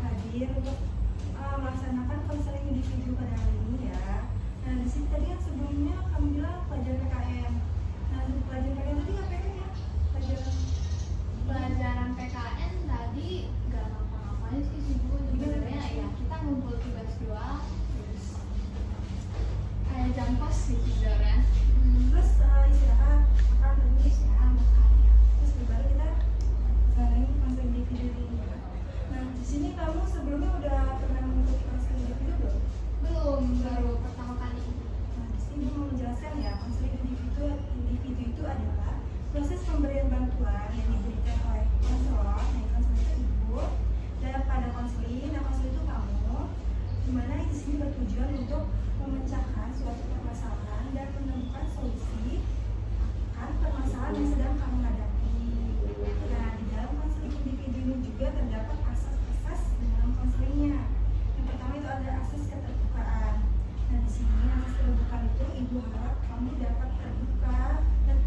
hadir untuk melaksanakan konseling individu pada hari ini ya. Nah di sini tadi yang sebelumnya kamu bilang pelajaran PKM. Nah untuk pelajaran PKM tadi ngapain ya? Pelajaran PKN tadi gak ngapa-ngapain sih Bu, sebenarnya ya kita ngumpul tugas doang, terus kayak jampas sih sebenarnya. Terus istirahat, makan, terus Istirahat makan ya. terus baru kita konseling individu ini ya. Nah di sini kamu sebelumnya udah pernah mengikuti konseling individu belum? Belum, baru pertama kali ini. Nah di sini mau menjelaskan ya, konseling individu itu adalah proses pemberian bantuan yang diberikan oleh konselor, yang konselor itu ibu, dan pada konseling, nah konselor itu kamu, dimana di sini bertujuan untuk memecahkan suatu permasalahan dan menemukan solusi akan permasalahan yang sedang kamu hadapi. Nah di dalam konseling individu ini juga terdapat asas-asas dalam konselingnya. Yang pertama itu ada asas keterbukaan. Nah di sini asas keterbukaan itu ibu harap kamu dapat terbuka dan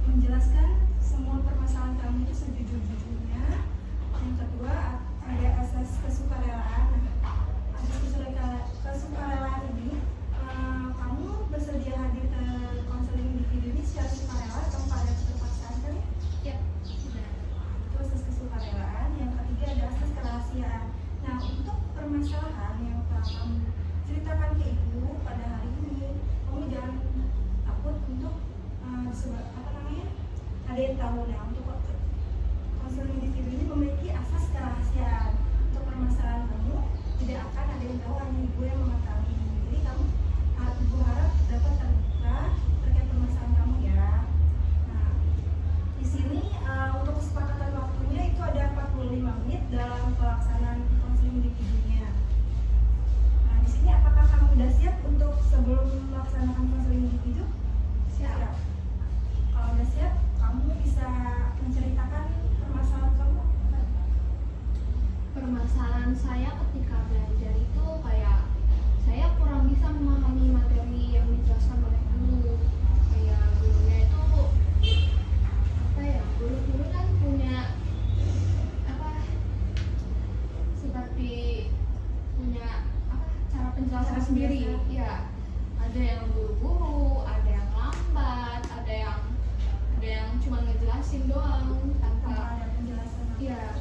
menjelaskan semua permasalahan kamu itu sejujur-jujurnya. Yang kedua ada asas kesukarelaan. Asas kesukarelaan ini kamu bersedia hadir ke konseling individu ini secara sukarela atau pada keterpaksaan kan? Yap, benar. Itu asas kesukarelaan. Yang ketiga ada asas kerahasiaan. Nah untuk permasalahan yang telah kamu ceritakan ke ibu pada hari ini, kamu jangan takut untuk ada yang tahu. Nah untuk konseling individu ini memiliki asas kerahasiaan. Untuk permasalahan kamu tidak akan ada yang tahu, hanya ibu yang mengetahui. Jadi kamu ibu harap dapat terbuka terkait permasalahan kamu ya. Nah di sini untuk kesepakatan waktunya itu ada 45 menit dalam pelaksanaan konseling individunya. Nah di sini apakah kamu sudah siap untuk sebelum melaksanakan konseling individu? Siap. Kalau udah siap, kamu bisa menceritakan permasalahan kamu. Permasalahan saya ketika belajar itu kayak saya kurang bisa memahami materi yang dijelaskan oleh guru. Kayak gurunya itu apa ya? Guru-guru kan punya apa? Seperti punya apa? Cara penjelasan sendiri. Ya. Ada yang buru-buru, ada yang lambat, ada yang cuma ngejelasin doang tanpa Ada penjelasan. ya.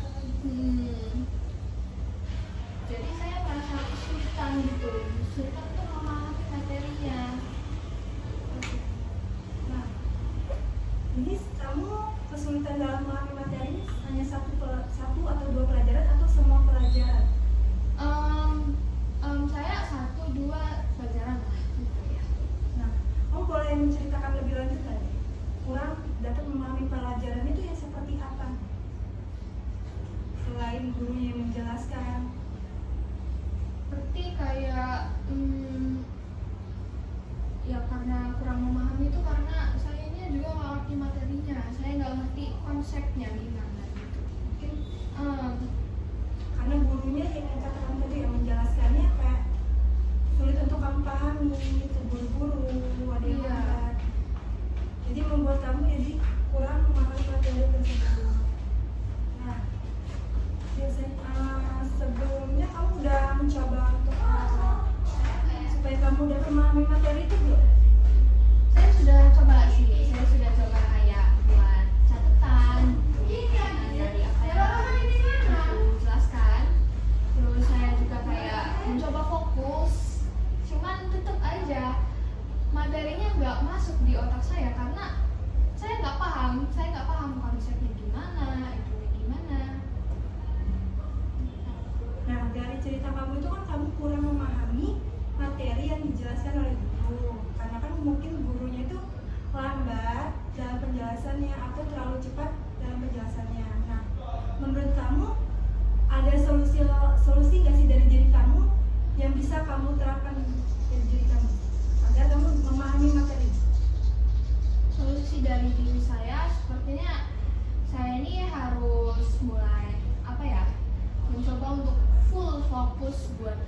Jadi saya merasa kesulitan gitu, kesulitan untuk memahami materinya. Nah, ini kamu kesulitan dalam memahami materi ini hanya satu atau dua pelajaran atau semua pelajaran? Saya 1-2 pelajaran lah gitu ya. Nah, kamu boleh menceritakan lebih lanjut lagi. Kurang dapat memahami pelajaran itu yang seperti apa? Selain gurunya yang menjelaskan. Seperti kayak ya karena kurang memahami itu karena saya ini juga nggak ngerti materinya, saya nggak ngerti konsepnya gimana gitu. Mungkin Mungkin karena gurunya yang katakan tadi yang menjelaskannya kayak sulit untuk kamu pahami, terburu-buru, ada yang Iya. lambat. Jadi membuat kamu jadi kurang memahami materi tersebut. Nah, biasanya sebelumnya kamu udah mencoba untuk supaya kamu dapat memahami materi itu belum? saya sudah coba sih, saya sudah coba kayak buat catatan dari apa yang aku jelaskan. Terus saya juga kayak mencoba fokus, cuman tetap aja materinya nggak masuk di otak saya karena saya nggak paham konsepnya gimana, itunya gimana. Nah, dari cerita kamu itu kan kamu kurang memahami materi yang dijelaskan oleh guru. Karena kan mungkin gurunya itu lambat dalam penjelasannya atau terlalu cepat dalam penjelasannya. Nah, menurut kamu ada solusi nggak sih dari diri kamu yang bisa kamu terapkan dari diri kamu agar kamu memahami materi? Solusi dari diri saya sepertinya saya ini harus mulai apa ya, mencoba untuk full fokus buat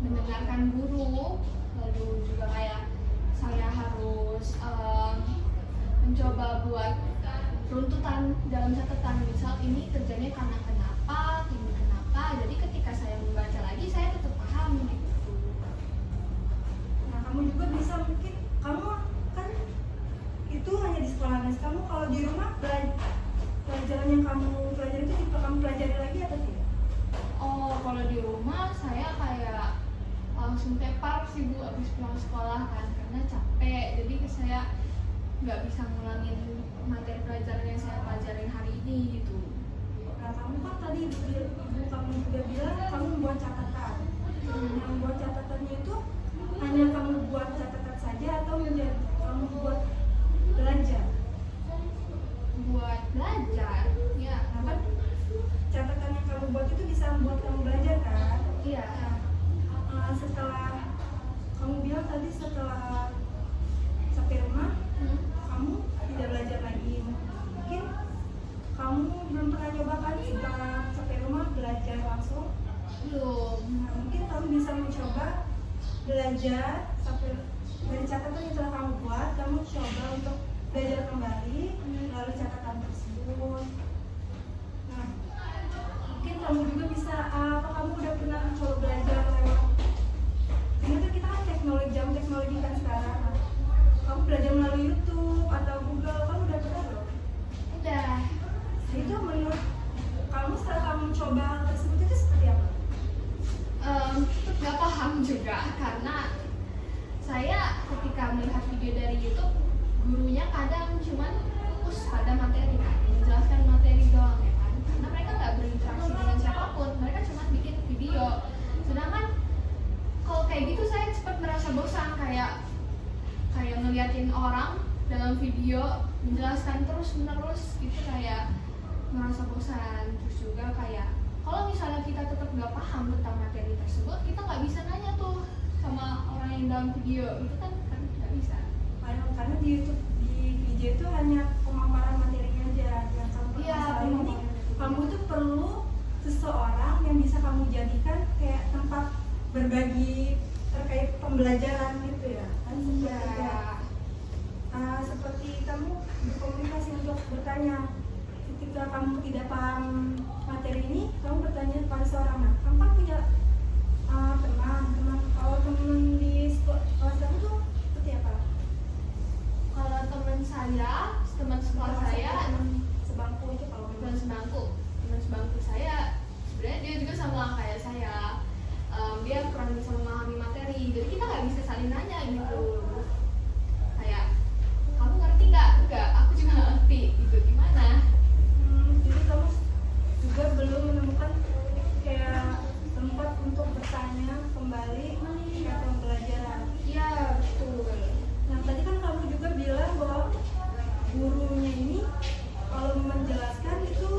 mendengarkan guru. Lalu juga kayak saya harus mencoba buat runtutan dalam catatan, misal ini kerjanya karena kenapa, ini kenapa. Jadi kalau di rumah pelajaran yang kamu pelajari itu tipe kamu pelajari lagi atau tidak? Oh, kalau di rumah saya kayak langsung tepar sih Bu abis pulang sekolah kan, karena capek. Jadi saya nggak bisa ngulangin materi pelajaran yang saya pelajarin hari ini gitu. Nah, kamu kan tadi ibu kamu juga bilang kamu membuat catatan. Yang membuat catatannya itu hanya kamu buat catatan saja atau menjadi kamu buat belajar? Buat belajar, ya. Nah, kan catatan yang kamu buat itu bisa membuat kamu belajar kan? Iya. Setelah kamu bilang tadi setelah sampai rumah kamu tidak belajar lagi, mungkin kamu belum pernah nyoba kan setelah sampai rumah belajar langsung? Belum. Nah, mungkin kamu bisa mencoba belajar sampai dari catatan yang telah kamu buat, kamu coba untuk belajar kembali melalui catatan tersebut. Nah, mungkin kamu juga bisa kamu udah pernah coba belajar lewat, ini kan kita kan teknologi kan sekarang. Nah, kamu belajar melalui YouTube atau Google, kamu udah pernah belum? Udah. Nah, itu menurut kamu setelah kamu coba hal tersebut itu seperti apa? Nggak paham juga, karena saya ketika melihat video dari YouTube, gurunya kadang cuman fokus pada materi kan, menjelaskan materi doang ya kan, karena mereka nggak berinteraksi dengan siapapun, mereka cuma bikin video. Sedangkan kalau kayak gitu saya cepat merasa bosan, kayak ngeliatin orang dalam video menjelaskan terus menerus gitu, kayak merasa bosan. Terus juga kayak kalau misalnya kita tetap nggak paham tentang materi tersebut, kita nggak bisa nanya tuh sama orang yang dalam video, itu kan nggak bisa. Karena di YouTube di video itu hanya pemaparan materinya aja yang kamu ini kamu itu perlu seseorang yang bisa kamu jadikan kayak tempat berbagi terkait pembelajaran gitu ya kan, seperti kamu berkomunikasi untuk bertanya ketika kamu tidak paham materi ini, kamu bertanya kepada seorang. Nah, kamu kan punya teman kalau teman di kelas kamu tuh seperti apa? Kalau teman sekolah saya, sebangku itu kalau teman sebangku saya sebenarnya dia juga sama kayak saya, dia kurang bisa memahami materi, jadi kita nggak bisa saling nanya gitu, kayak kamu ngerti nggak? Enggak, aku juga nggak ngerti gitu, gimana? Jadi kamu juga belum menemukan kayak tempat untuk bertanya kembali terkait pembelajaran. Iya betul. Nah, tadi kan kamu juga bilang bahwa gurunya ini kalau menjelaskan itu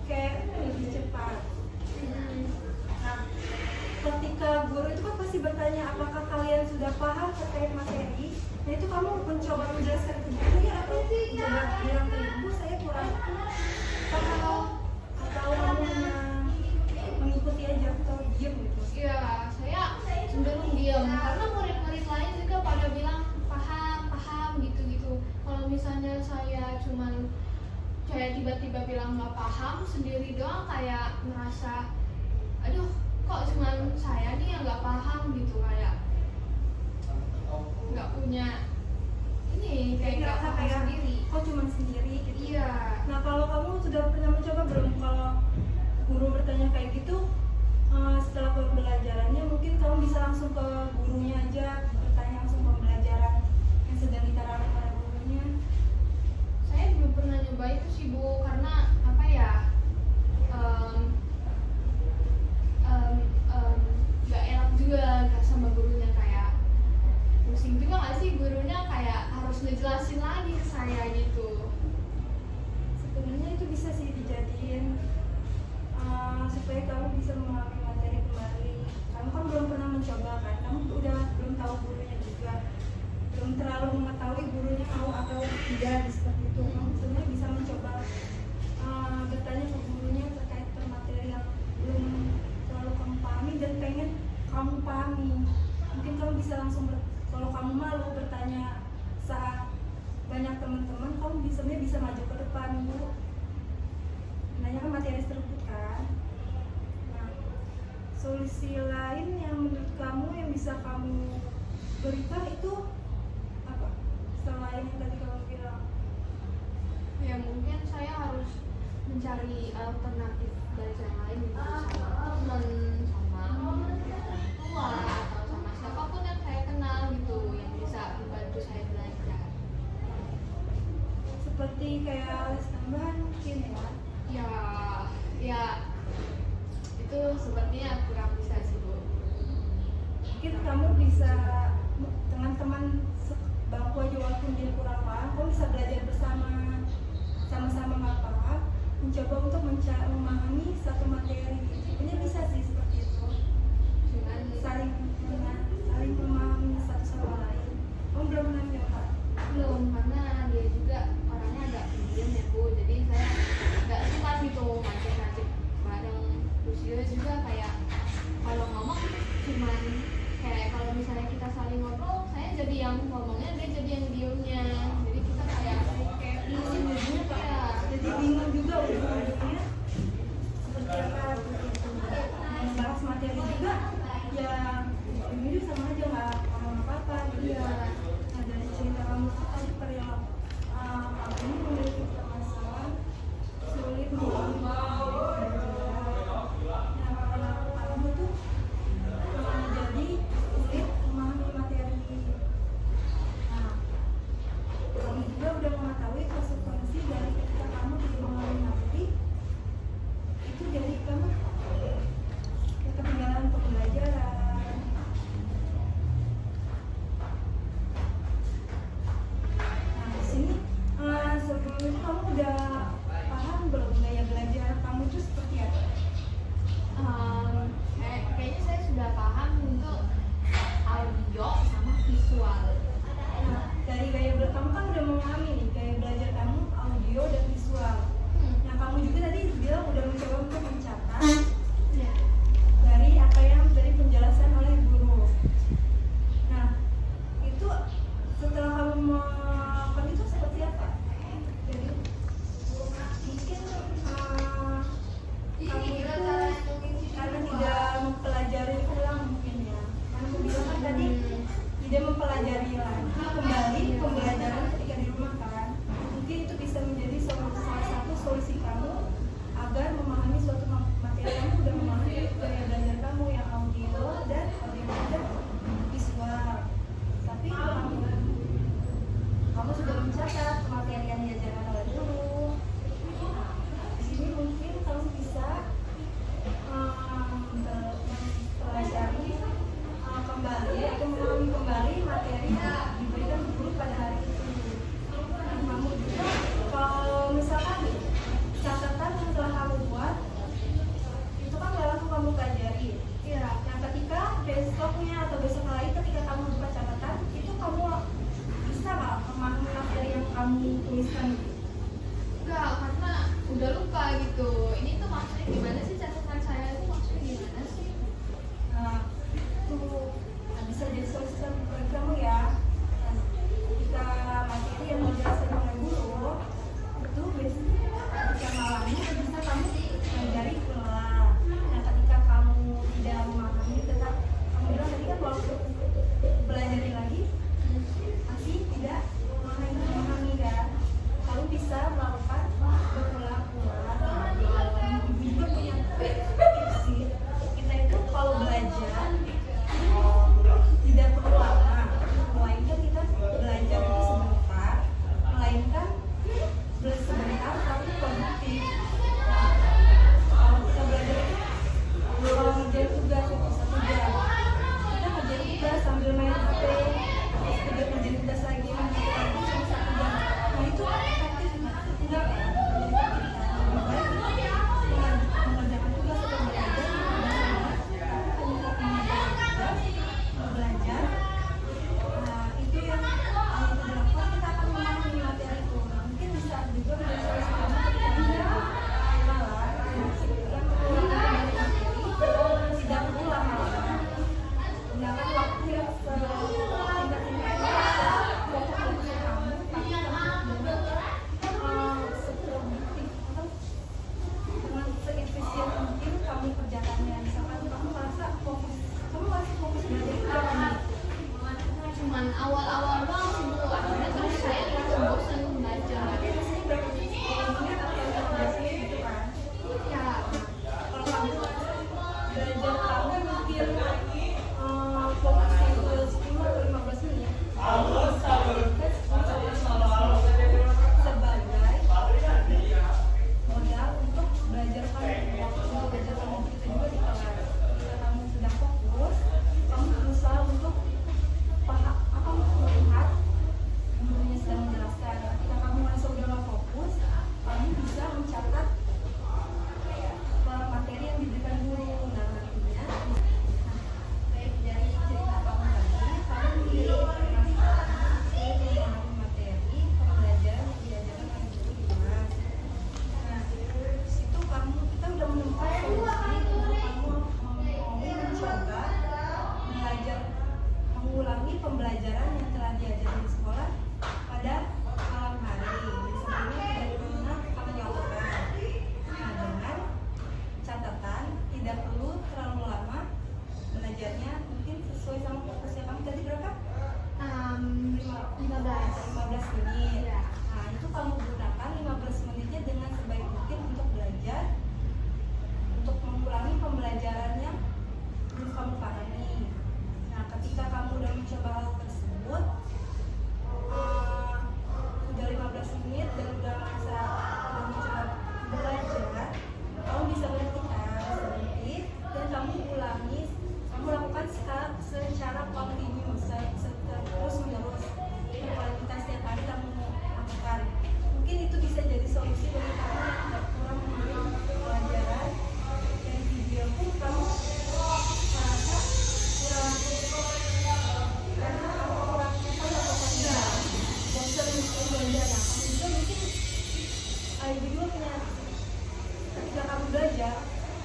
kayak lebih cepat. Nah, ketika guru itu kan pasti bertanya apakah kalian sudah paham terkait materi. Nah, itu kamu mencoba menjelaskan ke guru ya, atau coba bilang ke ibu saya kurang paham, atau kamu hanya mengikuti aja atau diam gitu? Iya, saya cenderung diam karena murid-murid lain juga pada bilang paham gitu. Kalau misalnya saya cuman kayak tiba-tiba bilang nggak paham sendiri doang, kayak merasa aduh kok cuman saya nih yang nggak paham gitu, kayak nggak punya ini, kayak nggak paham sendiri. Kok cuma sendiri gitu? Iya. Nah, kalau kamu sudah pernah mencoba belum, kalau guru bertanya kayak gitu, setelah pembelajarannya mungkin kamu bisa langsung ke gurunya aja, bertanya langsung pembelajaran yang sedang diterangkan pada gurunya. Saya belum pernah nyoba itu sih Bu, karena apa ya, nggak enak juga sama gurunya, kayak pusing juga nggak sih gurunya, kayak harus ngejelasin lagi ke saya gitu. Sebenarnya itu bisa sih dijadiin supaya kamu bisa memahami materi kembali. Kamu kan belum pernah mencoba kan, kamu udah belum tahu gurunya juga, belum terlalu mengetahui gurunya mau atau tidak seperti itu. Kamu sebenarnya bisa mencoba bertanya ke gurunya terkait materi yang belum terlalu kamu pahami dan pengen kamu pahami. Mungkin kamu bisa langsung kalau kamu malu bertanya saat banyak teman-teman, kamu bisa maju ke depan Bu, menanyakan materi tersebut kan. Nah, solusi lain yang menurut kamu yang bisa kamu berikan itu apa selain yang tadi kamu bilang? Ya mungkin saya harus mencari alternatif belajar lain gitu sama teman, sama orang tua atau sama siapapun yang saya kenal gitu yang bisa membantu saya belajar. Seperti kayak les tambahan mungkin ya. Ya, ya itu sepertinya kurang bisa sih Bu. Mungkin kamu bisa teman-teman bangku aja walaupun dia kurang paham, kamu bisa belajar bersama, sama-sama nggak paham, mencoba untuk memahami satu materi. Ini bisa sih seperti itu. Dengan Saling memahami satu sama lain. Kamu belum pernah coba? belum, karena dia juga orangnya agak pendiam ya Bu, jadi saya nggak suka gitu ngajak-ngajak bareng. Terus dia juga kayak kalau ngomong cuman kayak kalau misalnya kita saling ngobrol, saya jadi yang ngomongnya, dia jadi yang diamnya, jadi kita kayak Bingung juga, ya. jadi bingung juga ujung-ujungnya seperti apa. Membahas materi juga, ya ini sama aja nggak paham apa-apa. Jadi ya ada cerita kamu tuh tadi perihal kamu ini memiliki permasalahan sulit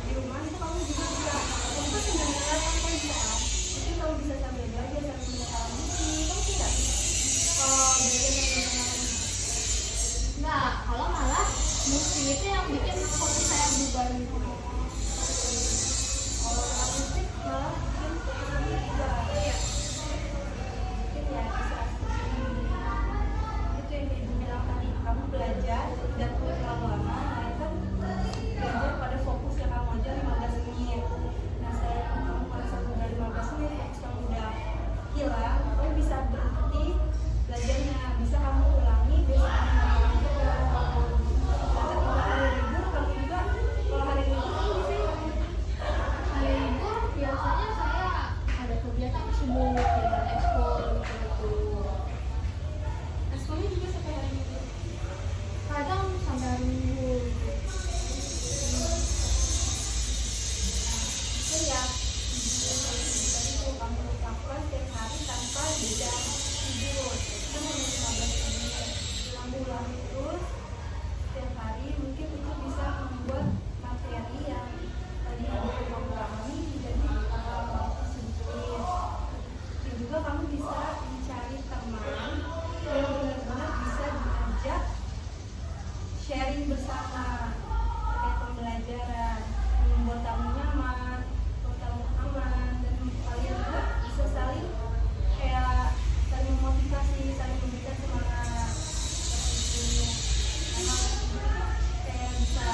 di rumah itu kamu juga bisa untuk mendengar apa bisa mungkin kamu bisa sambil belajar sambil mendengar musik kamu tidak kalau belajar sambil mendengar musik Enggak, kalau malah musik itu yang bikin fokus saya berubah gitu. kalau mendengar musik malah bikin kamu juga ya mungkin ya bisa seperti itu yang ibu bilang tadi kamu belajar tidak perlu terlalu lama nah kan belajar pada fokus yang kamu aja 15 menit nah saya kamu merasa udah 15 menit fokus kamu udah hilang kamu bisa berhenti belajarnya bisa kamu ulangi besok itu kalau hari libur kamu juga kalau hari libur kamu bisa Hari libur biasanya saya ada kegiatan sibuk dengan ekskul gitu. sekolahnya juga sampai hari libur Kadang sampai hari minggu. itu ya tadi tuh kamu lakukan setiap hari tanpa jeda tidur itu hanya 15 menit kamu ulangi terus setiap hari mungkin itu bisa membuat materi yang tadi ada kamu pahami jadi disiplin dan juga kamu bisa mencari teman yang benar-benar bisa diajak sharing bersama terkait pembelajaran membuat kamu nyaman, membuat kamu aman dan kalian juga bisa saling kayak saling memotivasi, saling memberikan semangat seperti itu. Nah, kayak bisa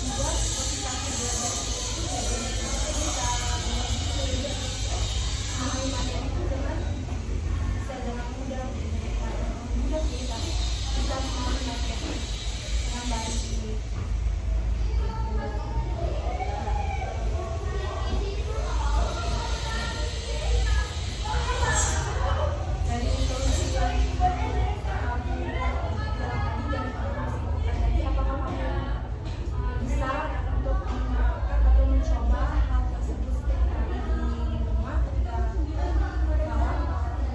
membuat motivasi belajar itu jadi bisa memahami materi itu dengan bisa dengan mudah sih tapi bisa memahami materi dengan baik. Dari solusi yang kamu bilang tadi dan kamu lakukan tadi apakah kamu bisa untuk menerapkan atau mencoba hal tersebut setiap hari di rumah ketika malam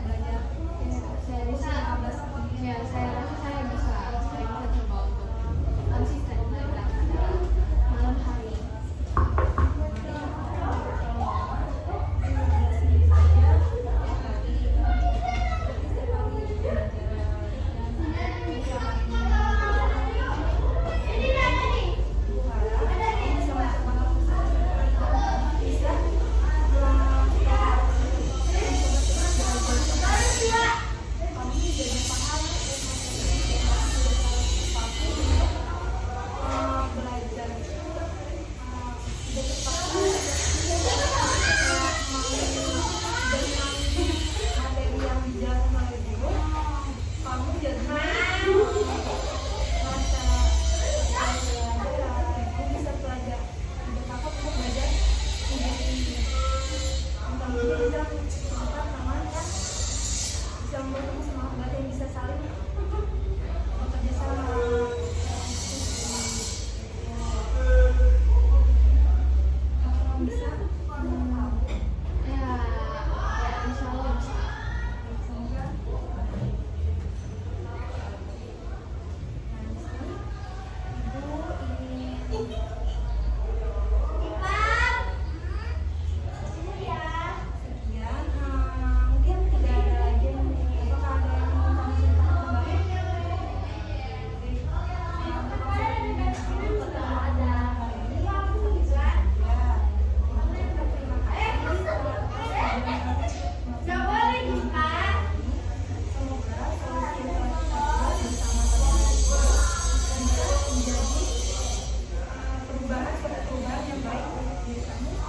belajar Saya bisa, 15 menit ya saya rasa saya bisa coba untuk konsisten belajar pada malam hari. perubahan yang baik untuk diri kamu